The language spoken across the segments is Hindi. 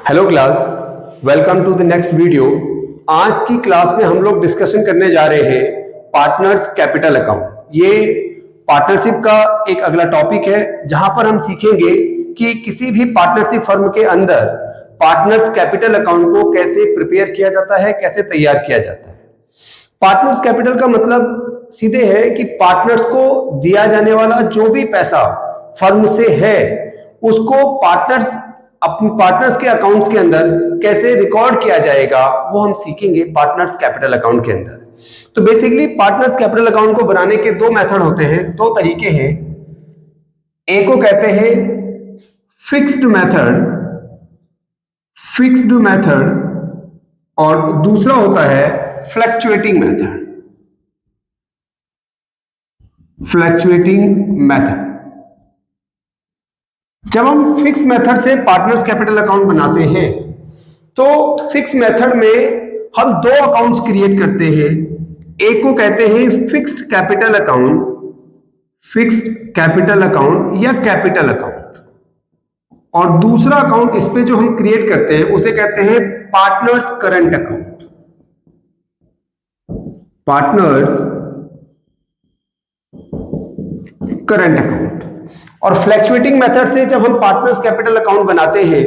Hello class, welcome to the next video. आज की क्लास में हम लोग डिस्कशन करने जा रहे हैं पार्टनर्स कैपिटल अकाउंट। ये पार्टनरशिप का एक अगला टॉपिक है जहां पर हम सीखेंगे कि किसी भी पार्टनरशिप फर्म के अंदर पार्टनर्स कैपिटल अकाउंट को कैसे प्रिपेयर किया जाता है, कैसे तैयार किया जाता है। पार्टनर्स कैपिटल का मतलब सीधे है कि पार्टनर्स को दिया जाने वाला जो भी पैसा फर्म से है उसको अपने पार्टनर्स के अकाउंट्स के अंदर कैसे रिकॉर्ड किया जाएगा, वो हम सीखेंगे पार्टनर्स कैपिटल अकाउंट के अंदर। तो बेसिकली पार्टनर्स कैपिटल अकाउंट को बनाने के दो मेथड होते हैं, दो तरीके हैं। एक को कहते हैं फिक्स्ड मेथड और दूसरा होता है फ्लक्चुएटिंग मेथड। जब हम फिक्स मेथड से पार्टनर्स कैपिटल अकाउंट बनाते हैं तो फिक्स मेथड में हम दो अकाउंट्स क्रिएट करते हैं। एक को कहते हैं फिक्स्ड कैपिटल अकाउंट या कैपिटल अकाउंट, और दूसरा अकाउंट इस पे जो हम क्रिएट करते हैं उसे कहते हैं पार्टनर्स करंट अकाउंट। और फ्लक्चुएटिंग मेथड से जब हम पार्टनर्स कैपिटल अकाउंट बनाते हैं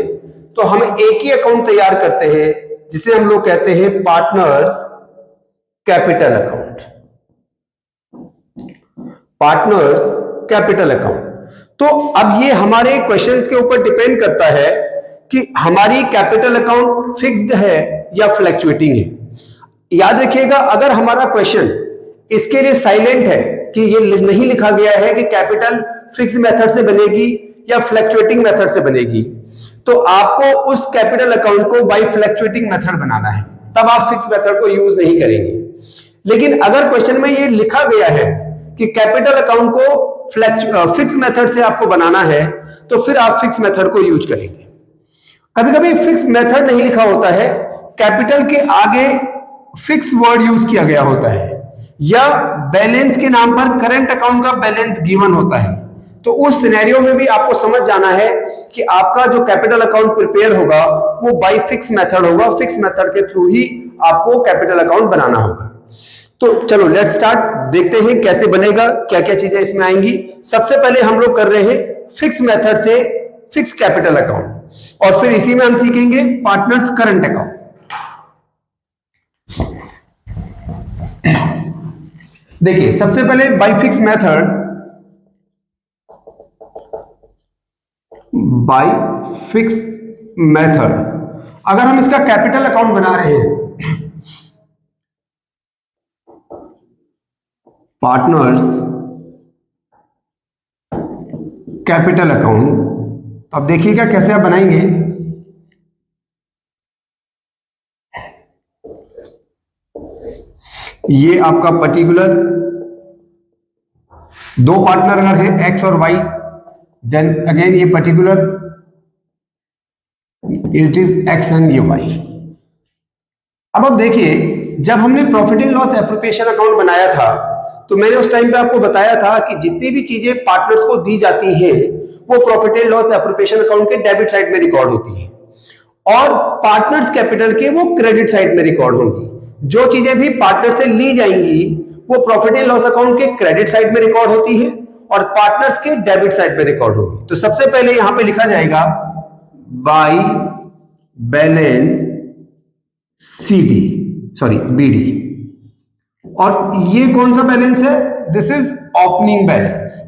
तो हम एक ही अकाउंट तैयार करते हैं जिसे हम लोग कहते हैं पार्टनर्स कैपिटल अकाउंट। तो अब ये हमारे क्वेश्चंस के ऊपर डिपेंड करता है कि हमारी कैपिटल अकाउंट फिक्स्ड है या फ्लक्चुएटिंग है। याद रखिएगा, अगर हमारा क्वेश्चन इसके लिए साइलेंट है कि ये नहीं लिखा गया है कि कैपिटल फिक्स मेथड से बनेगी या फ्लक्चुएटिंग मेथड से बनेगी, तो आपको उस कैपिटल अकाउंट को बाय फ्लक्चुएटिंग मेथड बनाना है, तब आप फिक्स मेथड को यूज नहीं करेंगे। लेकिन अगर क्वेश्चन में ये लिखा गया है कि कैपिटल अकाउंट को फिक्स मेथड से आपको बनाना है, तो फिर आप फिक्स मेथड को यूज करेंगे। कभी कभी फिक्स मेथड नहीं लिखा होता है, कैपिटल के आगे फिक्स वर्ड यूज किया गया होता है, या बैलेंस के नाम पर करंट अकाउंट का बैलेंस गिवन होता है। तो उस सिनेरियो में भी आपको समझ जाना है कि आपका जो कैपिटल अकाउंट प्रिपेयर होगा वो बाय फिक्स मेथड होगा। फिक्स मेथड के थ्रू ही आपको कैपिटल अकाउंट बनाना होगा। तो चलो लेट्स स्टार्ट, देखते हैं कैसे बनेगा, क्या क्या चीजें इसमें आएंगी। सबसे पहले हम लोग कर रहे हैं फिक्स मेथड से फिक्स कैपिटल अकाउंट, और फिर इसी में हम सीखेंगे पार्टनर्स करंट अकाउंट। देखिए, सबसे पहले बाय फिक्स मेथड अगर हम इसका कैपिटल अकाउंट बना रहे हैं, पार्टनर्स कैपिटल अकाउंट, तो अब देखिएगा कैसे आप बनाएंगे। ये आपका पर्टिकुलर दो पार्टनर अगर है एक्स और वाई, देन अगेन ये particular it is x and ये वाई। अब आप देखिए, जब हमने profit and loss appropriation account बनाया था तो मैंने उस टाइम पे आपको बताया था कि जितनी भी चीजें पार्टनर्स को दी जाती हैं वो profit and loss appropriation account के डेबिट साइड में रिकॉर्ड होती है, और पार्टनर्स कैपिटल के वो क्रेडिट साइड में रिकॉर्ड होंगी। जो चीजें भी पार्टनर से ली जाएंगी वो प्रॉफिट एंड लॉस अकाउंट के क्रेडिट साइड में रिकॉर्ड होती है और पार्टनर्स के डेबिट साइड में रिकॉर्ड होगी। तो सबसे पहले यहां पे लिखा जाएगा बाय बैलेंस बीडी, और ये कौन सा बैलेंस है? This is opening balance.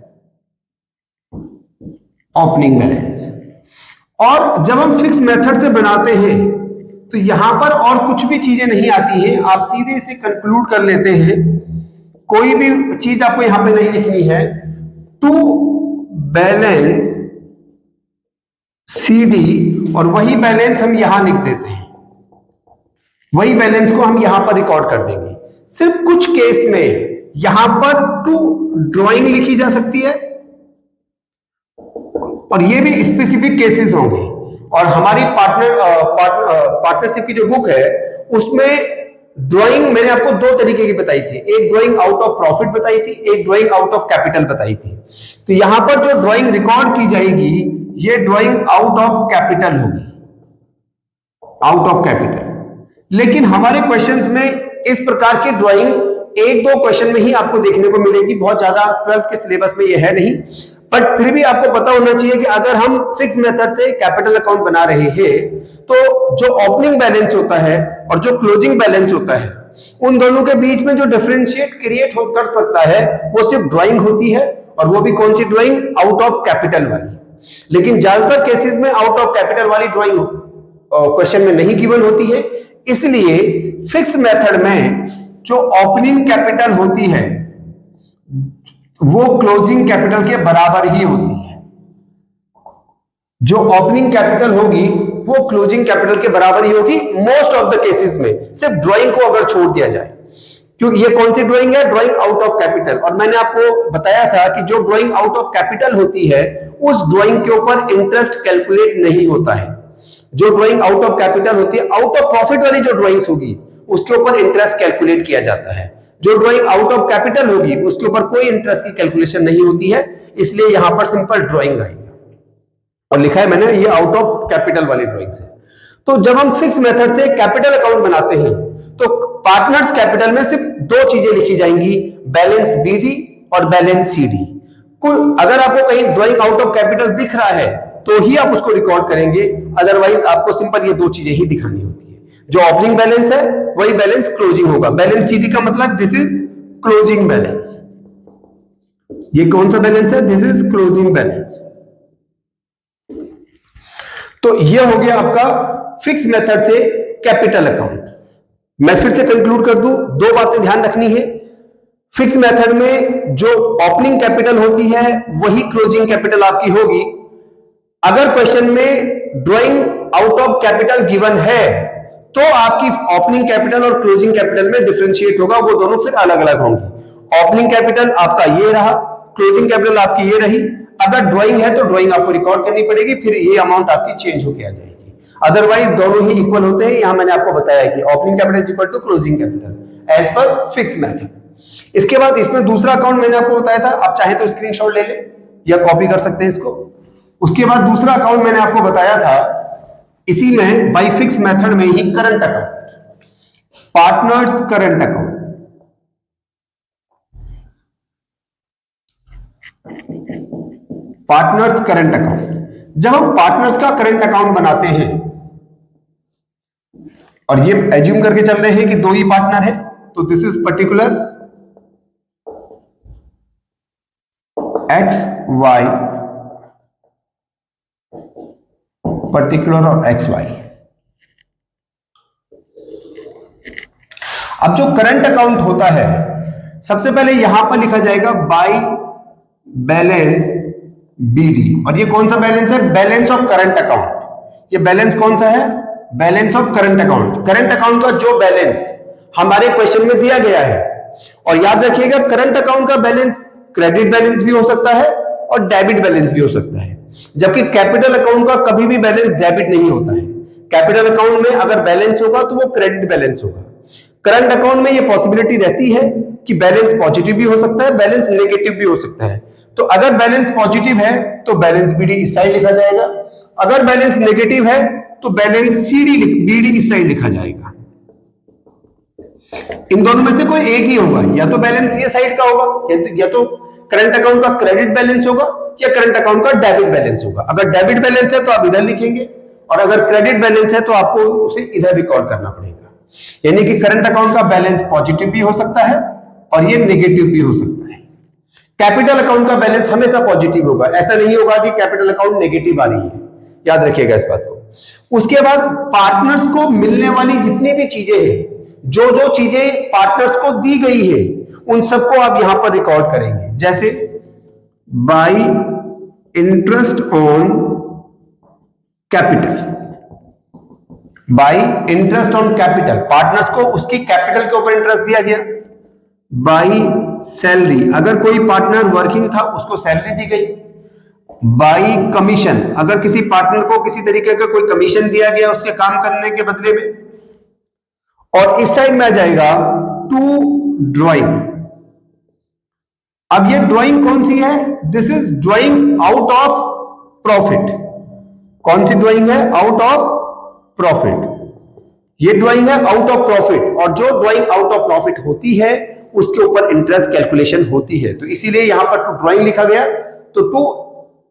और जब हम फिक्स मेथड से बनाते हैं तो यहां पर और कुछ भी चीजें नहीं आती हैं, आप सीधे इसे कंक्लूड कर लेते हैं। कोई भी चीज आपको यहां पे नहीं लिखनी है। टू बैलेंस सीडी, और वही बैलेंस हम यहां लिख देते हैं, वही बैलेंस को हम यहां पर रिकॉर्ड कर देंगे। सिर्फ कुछ केस में यहां पर टू ड्राइंग लिखी जा सकती है, और ये भी स्पेसिफिक केसेस होंगे। और हमारी पार्टनरशिप की जो बुक है उसमें ड्राइंग मैंने आपको दो तरीके की बताई थी, एक ड्राइंग आउट ऑफ प्रॉफिट बताई थी, एक ड्राइंग आउट ऑफ कैपिटल बताई थी। तो यहां पर जो ड्राइंग रिकॉर्ड की जाएगी ये ड्राइंग आउट ऑफ कैपिटल होगी। Out of capital. लेकिन हमारे क्वेश्चंस में इस प्रकार की ड्राइंग एक दो क्वेश्चन में ही आपको देखने को मिलेगी, बहुत ज्यादा 12th के सिलेबस में ये है नहीं, बट फिर भी आपको पता होना चाहिए कि अगर हम फिक्स मेथड से कैपिटल अकाउंट बना रहे हैं तो जो ओपनिंग बैलेंस होता है और जो क्लोजिंग बैलेंस होता है उन दोनों के बीच में जो डिफरेंशिएट क्रिएट कर सकता है वो सिर्फ ड्राइंग होती है, और वो भी कौन सी ड्राइंग? आउट ऑफ कैपिटल वाली। लेकिन ज्यादातर केसेस में आउट ऑफ कैपिटल वाली ड्राइंग क्वेश्चन में नहीं गिवन होती है, इसलिए फिक्स मेथड में जो ओपनिंग कैपिटल होती है वो क्लोजिंग कैपिटल के बराबर ही होती है। जो ओपनिंग कैपिटल होगी वो क्लोजिंग कैपिटल के बराबर ही होगी मोस्ट ऑफ द केसेस में, सिर्फ ड्राइंग को अगर छोड़ दिया जाए। क्योंकि ये कौन सी ड्राइंग है? Drawing out of capital. और मैंने आपको बताया था कि जो ड्राइंग आउट ऑफ कैपिटल होती है उस ड्राइंग के ऊपर इंटरेस्ट कैलकुलेट नहीं होता है। जो ड्राइंग आउट ऑफ कैपिटल होती है, आउट ऑफ प्रॉफिट वाली जो ड्राइंग्स होगी उसके ऊपर इंटरेस्ट कैलकुलेट किया जाता है। जो ड्राइंग आउट ऑफ कैपिटल होगी उसके ऊपर कोई इंटरेस्ट की कैलकुलेशन नहीं होती है, इसलिए यहां पर सिंपल ड्राइंग आएगी। और लिखा है मैंने ये आउट ऑफ कैपिटल वाली ड्राइंग्स है। तो जब हम फिक्स मेथड से कैपिटल अकाउंट बनाते हैं तो पार्टनर्स कैपिटल में सिर्फ दो चीजें लिखी जाएंगी, बैलेंस बीडी और बैलेंस सीडी। अगर आपको कहीं ड्राइंग आउट ऑफ कैपिटल दिख रहा है तो ही आप उसको रिकॉर्ड करेंगे, अदरवाइज आपको सिंपल ये दो चीजें ही दिखानी होती है। जो ओपनिंग बैलेंस है वही बैलेंस क्लोजिंग होगा। बैलेंस सीडी का मतलब दिस इज क्लोजिंग बैलेंस। ये कौन सा बैलेंस है? This is closing balance. तो ये हो गया आपका फिक्स मेथड से कैपिटल अकाउंट। मैं फिर से कंक्लूड कर दूं, दो बातें ध्यान रखनी है। फिक्स मेथड में जो ओपनिंग कैपिटल होती है वही क्लोजिंग कैपिटल आपकी होगी। अगर क्वेश्चन में drawing out of capital given है तो आपकी ओपनिंग कैपिटल और क्लोजिंग कैपिटल में डिफरेंशिएट होगा, वो दोनों फिर अलग अलग होंगी। ओपनिंग कैपिटल आपका ये रहा, क्लोजिंग कैपिटल आपकी ये रही। अगर ड्राइंग है तो ड्राइंग आपको रिकॉर्ड करनी पड़ेगी, फिर ये अमाउंट आपकी चेंज होकर आ जाएगी। अदरवाइज दोनों ही इक्वल होते हैं। यहां मैंने आपको बताया कि opening capital is equal to closing capital as per fix method. इसके बाद इसमें दूसरा अकाउंट मैंने आपको बताया था, आप चाहे तो स्क्रीनशॉट ले ले या कॉपी कर सकते हैं इसको। उसके बाद दूसरा अकाउंट मैंने आपको बताया था इसी में बाय फिक्स मेथड में ही current account, partners current account. Partners current account, जब हम पार्टनर्स का करंट अकाउंट बनाते हैं और ये एज्यूम करके चल रहे हैं कि दो ही पार्टनर है, तो this is particular X Y, particular और एक्स वाई। अब जो करंट अकाउंट होता है सबसे पहले यहां पर लिखा जाएगा बाय बैलेंस बीडी। और ये कौन सा बैलेंस है? Balance of current account. ये बैलेंस कौन सा है? Balance of current account. Current account का जो बैलेंस हमारे क्वेश्चन में दिया गया है, और याद रखिएगा करंट अकाउंट का बैलेंस क्रेडिट बैलेंस भी हो सकता है और डेबिट बैलेंस भी हो सकता है, जबकि कैपिटल अकाउंट का कभी भी बैलेंस डेबिट नहीं होता है। कैपिटल अकाउंट में अगर बैलेंस होगा तो वो क्रेडिट बैलेंस होगा। करंट अकाउंट में ये पॉसिबिलिटी रहती है कि बैलेंस पॉजिटिव भी हो सकता है, बैलेंस नेगेटिव भी हो सकता है। तो अगर बैलेंस पॉजिटिव है तो बैलेंस बीडी इस साइड लिखा जाएगा, अगर बैलेंस नेगेटिव है तो बैलेंस बीडी इस साइड लिखा जाएगा। इन दोनों में से कोई एक ही होगा, या तो बैलेंस ये साइड का होगा, या तो करंट अकाउंट का क्रेडिट बैलेंस होगा या करंट अकाउंट का डेबिट बैलेंस होगा। अगर डेबिट बैलेंस है तो आप इधर लिखेंगे, और अगर क्रेडिट बैलेंस है तो आपको उसे इधर रिकॉर्ड करना पड़ेगा। यानी कि करंट अकाउंट का बैलेंस पॉजिटिव भी हो सकता है और ये नेगेटिव भी हो सकता है। कैपिटल अकाउंट का बैलेंस हमेशा पॉजिटिव होगा, ऐसा नहीं होगा कि कैपिटल अकाउंट नेगेटिव आ रही है, याद रखिएगा इस बात को। उसके बाद पार्टनर्स को मिलने वाली जितनी भी चीजें हैं, जो जो चीजें पार्टनर्स को दी गई है उन सबको आप यहां पर रिकॉर्ड करेंगे। जैसे bye interest on capital, bye interest on capital, partners को उसकी कैपिटल के ऊपर इंटरेस्ट दिया गया। बाय सैलरी, अगर कोई पार्टनर वर्किंग था उसको सैलरी दी गई। बाय कमीशन, अगर किसी पार्टनर को किसी तरीके का कोई कमीशन दिया गया उसके काम करने के बदले में। और इस साइड में आ जाएगा टू ड्राइंग। अब ये ड्राइंग कौन सी है? This is drawing out of profit. कौन सी ड्राइंग है? Out of profit. ये ड्राइंग है आउट ऑफ प्रॉफिट, और जो ड्राइंग आउट ऑफ प्रॉफिट होती है उसके ऊपर इंटरेस्ट कैलकुलेशन होती है, तो इसीलिए यहां पर टू ड्राइंग लिखा गया, तो टू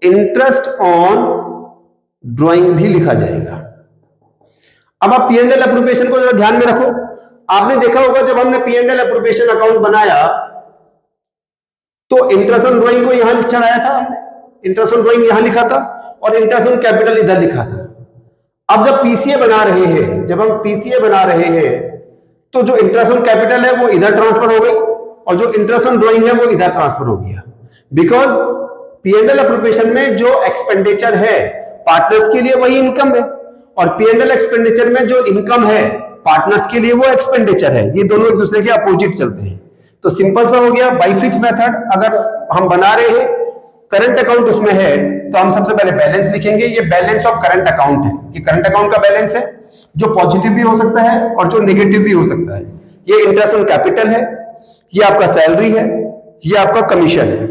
इंटरेस्ट ऑन ड्राइंग भी लिखा जाएगा। अब आप P&L एप्रोप्रिएशन को जरा ध्यान में रखो। आपने देखा होगा जब हमने P&L एप्रोप्रिएशन अकाउंट बनाया तो इंटरेस्ट ऑन ड्राइंग को यहां चढ़ाया था हमने, इंटरेस्ट ऑन ड्राइंग यहां लिखा था और इंटरेस्ट ऑन कैपिटल इधर लिखा था। अब जब पीसीए बना रहे हैं, जब हम पीसीए बना रहे हैं तो जो इंटरेस्ट ऑन कैपिटल है वो इधर ट्रांसफर हो गई और जो इंटरेस्ट ऑन ड्राइंग है वो इधर ट्रांसफर हो गया, बिकॉज P&L एप्रोप्रिएशन में जो एक्सपेंडिचर है पार्टनर्स के लिए वही इनकम है, और P&L एक्सपेंडिचर में जो इनकम है पार्टनर्स के लिए वो एक्सपेंडिचर है, ये दोनों एक दूसरे के अपोजिट चलते हैं। तो सिंपल सा हो गया बाय फिक्स मेथड। अगर हम बना रहे हैं करंट अकाउंट उसमें है तो हम सबसे पहले बैलेंस लिखेंगे, ये बैलेंस ऑफ करंट अकाउंट है, ये करंट अकाउंट का बैलेंस है जो पॉजिटिव भी हो सकता है और जो नेगेटिव भी हो सकता है। ये इंटरेस्ट ऑन कैपिटल है, ये आपका सैलरी है, ये आपका कमीशन है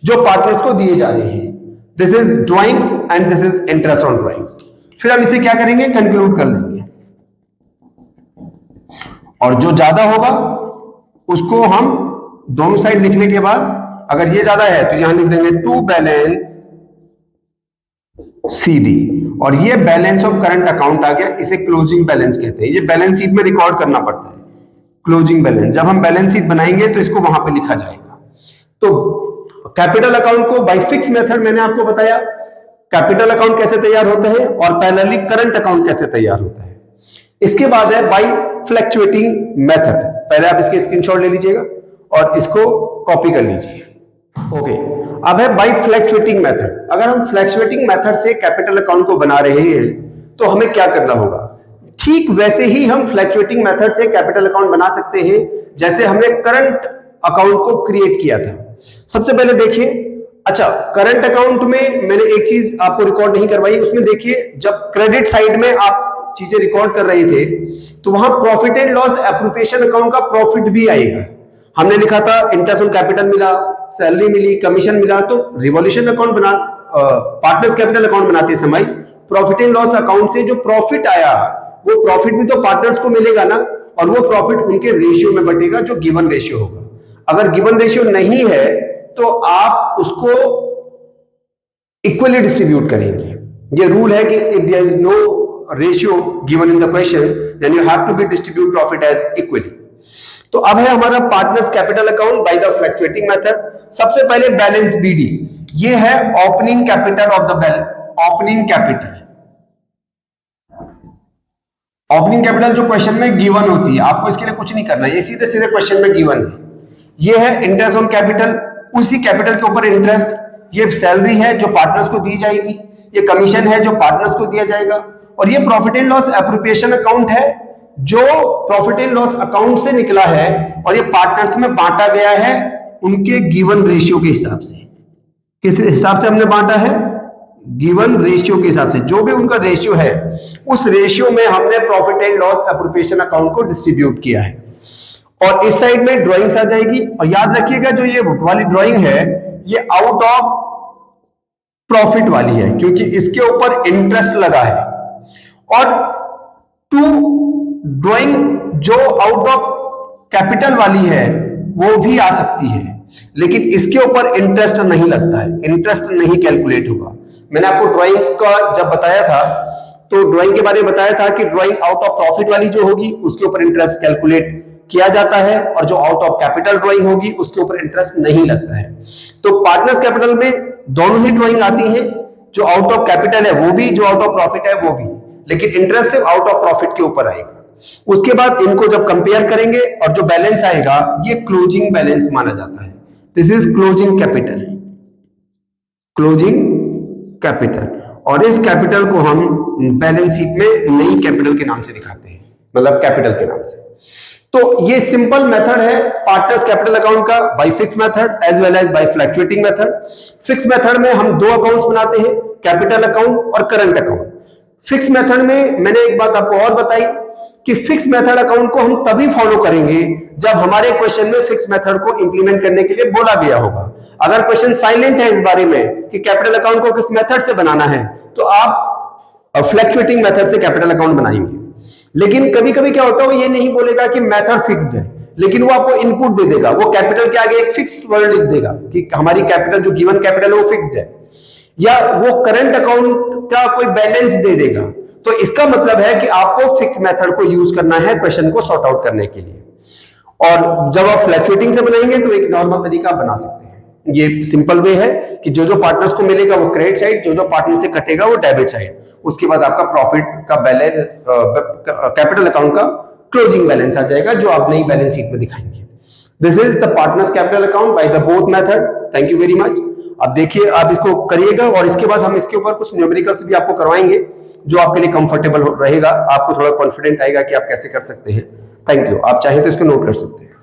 जो पार्टनर्स को दिए जा रहे हैं। This is drawings and this is interest on drawings. फिर हम इसे क्या करेंगे, कंक्लूड कर लेंगे, और जो ज्यादा होगा उसको हम दोनों साइड लिखने के बाद, अगर ये ज्यादा है तो यहां लिख देंगे टू बैलेंस CD, और ये बैलेंस ऑफ करंट अकाउंट आ गया, इसे क्लोजिंग बैलेंस कहते हैं। ये बैलेंस शीट में रिकॉर्ड करना पड़ता है क्लोजिंग बैलेंस। जब हम बैलेंस शीट बनाएंगे तो इसको वहां पे लिखा जाएगा। तो कैपिटल अकाउंट को बाय फिक्स मेथड मैंने आपको बताया कैपिटल अकाउंट कैसे तैयार होता है, और पैरेलली करंट अकाउंट कैसे तैयार होता है। इसके बाद है बाय फ्लक्चुएटिंग मेथड। पहले आप इसके स्क्रीनशॉट ले लीजिएगा और इसको कॉपी कर लीजिए। ओके, अब है बाय फ्लक्चुएटिंग मेथड। अगर हम फ्लक्चुएटिंग मेथड से कैपिटल अकाउंट को बना रहे हैं तो हमें क्या करना होगा, ठीक वैसे ही हम फ्लक्चुएटिंग मेथड से कैपिटल अकाउंट बना सकते हैं जैसे हमने करंट अकाउंट को क्रिएट किया था। सबसे पहले देखिए, अच्छा करंट अकाउंट में मैंने एक चीज आपको रिकॉर्ड नहीं करवाई, उसमें देखिए जब क्रेडिट साइड में आप चीजें रिकॉर्ड कर रहे थे तो वहां profit and loss appropriation account का प्रॉफिट भी आएगा। हमने लिखा था इंटरेस्ट ऑन कैपिटल मिला, सैलरी मिली, कमीशन मिला, तो रिवॉल्यूशन अकाउंट बना पार्टनर्स कैपिटल अकाउंट बनाते समय प्रॉफिट एंड लॉस अकाउंट से जो प्रॉफिट आया वो प्रॉफिट भी तो पार्टनर्स को मिलेगा ना, और वो प्रॉफिट उनके रेशियो में बटेगा जो गिवन रेशियो होगा। अगर गिवन रेशियो नहीं है तो आप उसको इक्वली डिस्ट्रीब्यूट करेंगे। ये रूल है कि if there is no ratio given in the question then you have to be distribute profit as equally. तो अब है हमारा partners capital account by the fluctuating method. सबसे पहले बैलेंस BD, ये है opening capital of the opening capital. Opening capital जो क्वेश्चन में गिवन होती है, आपको इसके लिए कुछ नहीं करना, ये सीधे सीधे क्वेश्चन में गिवन है। ये है इंटरेस्ट ऑन कैपिटल, उसी कैपिटल के ऊपर इंटरेस्ट, ये सैलरी है जो पार्टनर्स को दी जाएगी, ये कमीशन है जो पार्टनर्स को दिया जाएगा, और ये profit and loss appropriation account है जो प्रॉफिट एंड लॉस अकाउंट से निकला है और ये पार्टनर्स में बांटा गया है उनके गिवन रेशियो के हिसाब से। किस हिसाब से हमने बांटा है, गिवन रेशियो के हिसाब से, जो भी उनका रेशियो है उस रेशियो में हमने profit and loss appropriation account को डिस्ट्रीब्यूट किया है। और इस साइड में ड्राइंग्स आ जाएगी, और याद रखिएगा जो ये वाली ड्राइंग है ये आउट ऑफ प्रॉफिट वाली है क्योंकि इसके ऊपर इंटरेस्ट लगा है, और टू ड्राइंग जो आउट ऑफ कैपिटल वाली है वो भी आ सकती है, लेकिन इसके ऊपर इंटरेस्ट नहीं लगता है, इंटरेस्ट नहीं कैलकुलेट होगा। मैंने आपको ड्राइंग्स का जब बताया था तो ड्राइंग के बारे में बताया था कि ड्राइंग आउट ऑफ प्रॉफिट वाली जो होगी उसके ऊपर इंटरेस्ट कैलकुलेट किया जाता है, और जो आउट ऑफ कैपिटल ड्राइंग होगी उसके ऊपर इंटरेस्ट नहीं लगता है। तो पार्टनर्स कैपिटल में दोनों ही ड्राइंग आती है, जो आउट ऑफ कैपिटल है वो भी, जो आउट ऑफ प्रॉफिट है वो भी, लेकिन इंटरेस्ट सिर्फ आउट ऑफ प्रॉफिट के ऊपर आएगा। उसके बाद इनको जब कंपेयर करेंगे और जो बैलेंस आएगा ये क्लोजिंग बैलेंस माना जाता है। This is closing capital, closing capital, और इस कैपिटल को हम बैलेंस शीट में नई कैपिटल के नाम से दिखाते हैं, मतलब कैपिटल के नाम से। तो ये सिंपल मेथड है पार्टनर्स कैपिटल अकाउंट का by fix method as well as by fluctuating method. Fix method में हम दो अकाउंट्स बनाते हैं, कैपिटल अकाउंट और करंट अकाउंट। फिक्स मेथड में मैंने एक बात आपको और बताई कि फिक्स मेथड अकाउंट को हम तभी फॉलो करेंगे जब हमारे क्वेश्चन में फिक्स मेथड को इंप्लीमेंट करने के लिए बोला गया होगा। अगर क्वेश्चन साइलेंट है इस बारे में कि कैपिटल अकाउंट को किस मेथड से बनाना है तो आप फ्लक्चुएटिंग मेथड से कैपिटल अकाउंट बनाएंगे। लेकिन कभी कभी क्या होता है, वो ये नहीं बोलेगा कि मेथड फिक्स्ड है, लेकिन वो आपको इनपुट दे देगा, वो कैपिटल के आगे एक फिक्स्ड वर्ड लिख देगा कि हमारी कैपिटल, जो गिवन कैपिटल है वो फिक्स्ड है, या वो करंट अकाउंट का कोई बैलेंस दे देगा। तो इसका मतलब है कि आपको फिक्स मेथड को यूज करना है क्वेश्चन को सॉर्ट आउट करने के लिए। और जब आप फ्लैक्चुएटिंग से बनाएंगे तो एक नॉर्मल तरीका आप बना सकते हैं। ये सिंपल वे है कि जो जो पार्टनर्स को मिलेगा वो क्रेडिट साइड, जो जो पार्टनर से कटेगा वो डेबिट साइड, उसके बाद आपका प्रॉफिट का बैलेंस, कैपिटल अकाउंट का क्लोजिंग बैलेंस आ जाएगा, जो आप नई बैलेंस शीट में दिखाएंगे। This is the partners capital account by the both method. Thank you very much. अब देखिए, आप इसको करिएगा और इसके बाद हम इसके ऊपर कुछ न्यूमेरिकल्स भी आपको करवाएंगे, जो आपके लिए कंफर्टेबल रहेगा, आपको थोड़ा कॉन्फिडेंट आएगा कि आप कैसे कर सकते हैं। Thank you. आप चाहें तो इसको नोट कर सकते हैं।